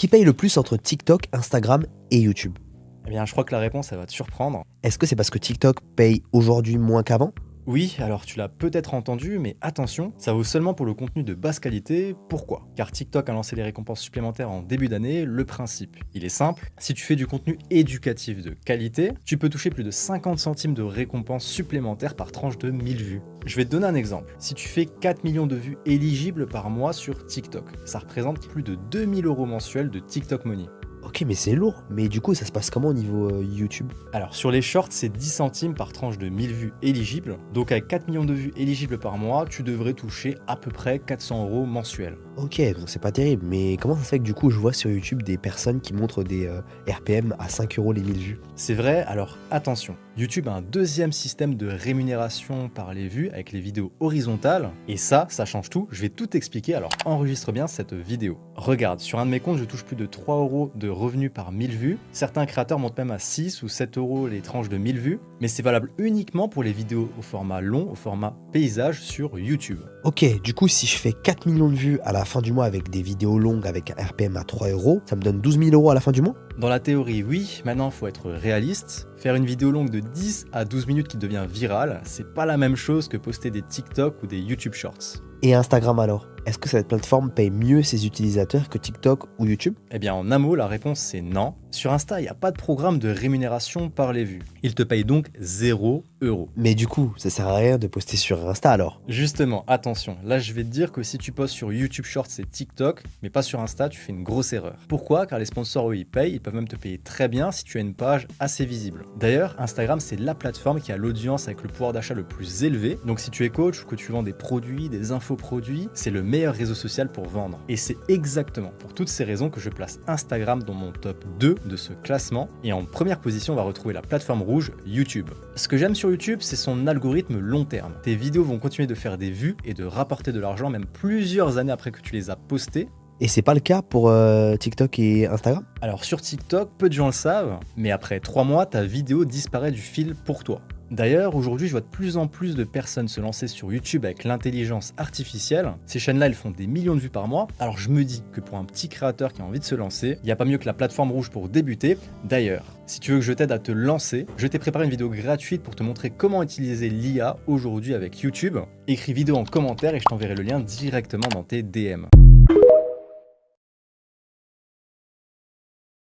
Qui paye le plus entre TikTok, Instagram et YouTube? Eh bien, je crois que la réponse, elle va te surprendre. Est-ce que c'est parce que TikTok paye aujourd'hui moins qu'avant? Oui, alors tu l'as peut-être entendu, mais attention, ça vaut seulement pour le contenu de basse qualité. Pourquoi? Car TikTok a lancé les récompenses supplémentaires en début d'année. Le principe, il est simple. Si tu fais du contenu éducatif de qualité, tu peux toucher plus de 50 centimes de récompenses supplémentaires par tranche de 1000 vues. Je vais te donner un exemple. Si tu fais 4 millions de vues éligibles par mois sur TikTok, ça représente plus de 2000 € mensuels de TikTok Money. Ok, mais c'est lourd. Mais du coup, ça se passe comment au niveau YouTube? Alors sur les shorts, c'est 10 centimes par tranche de 1000 vues éligibles. Donc avec 4 millions de vues éligibles par mois, tu devrais toucher à peu près 400 € mensuels. Ok, donc c'est pas terrible. Mais comment ça se fait que du coup, je vois sur YouTube des personnes qui montrent des RPM à 5 € les 1000 vues? C'est vrai, alors attention, YouTube a un deuxième système de rémunération par les vues avec les vidéos horizontales. Et ça change tout. Je vais tout expliquer, alors enregistre bien cette vidéo. Regarde, sur un de mes comptes, je touche plus de 3 € de revenus par 1000 vues. Certains créateurs montent même à 6 ou 7 € les tranches de 1000 vues. Mais c'est valable uniquement pour les vidéos au format long, au format paysage sur YouTube. Ok, du coup, si je fais 4 millions de vues à la fin du mois avec des vidéos longues avec un RPM à 3 €, ça me donne 12 000 € à la fin du mois? Dans la théorie, oui. Maintenant, il faut être réaliste. Faire une vidéo longue de 10 à 12 minutes qui devient virale, c'est pas la même chose que poster des TikTok ou des YouTube Shorts. Et Instagram alors? Est-ce que cette plateforme paye mieux ses utilisateurs que TikTok ou YouTube? Eh bien, en un mot, la réponse c'est non. Sur Insta, il n'y a pas de programme de rémunération par les vues. Ils te payent donc 0 €. Mais du coup, ça sert à rien de poster sur Insta alors? Justement, attention, là je vais te dire que si tu postes sur YouTube Shorts et TikTok, mais pas sur Insta, tu fais une grosse erreur. Pourquoi? Car les sponsors, eux, ils payent, ils peuvent même te payer très bien si tu as une page assez visible. D'ailleurs, Instagram, c'est la plateforme qui a l'audience avec le pouvoir d'achat le plus élevé. Donc si tu es coach ou que tu vends des produits, des infoproduits, c'est le meilleur réseau social pour vendre. Et c'est exactement pour toutes ces raisons que je place Instagram dans mon top 2 de ce classement. Et en première position, on va retrouver la plateforme rouge, YouTube. Ce que j'aime sur YouTube, c'est son algorithme long terme. Tes vidéos vont continuer de faire des vues et de rapporter de l'argent même plusieurs années après que tu les as postées. Et c'est pas le cas pour TikTok et Instagram? Alors sur TikTok, peu de gens le savent, mais après 3 mois, ta vidéo disparaît du fil pour toi. D'ailleurs, aujourd'hui, je vois de plus en plus de personnes se lancer sur YouTube avec l'intelligence artificielle. Ces chaînes-là, elles font des millions de vues par mois. Alors je me dis que pour un petit créateur qui a envie de se lancer, il n'y a pas mieux que la plateforme rouge pour débuter. D'ailleurs, si tu veux que je t'aide à te lancer, je t'ai préparé une vidéo gratuite pour te montrer comment utiliser l'IA aujourd'hui avec YouTube. Écris vidéo en commentaire et je t'enverrai le lien directement dans tes DM.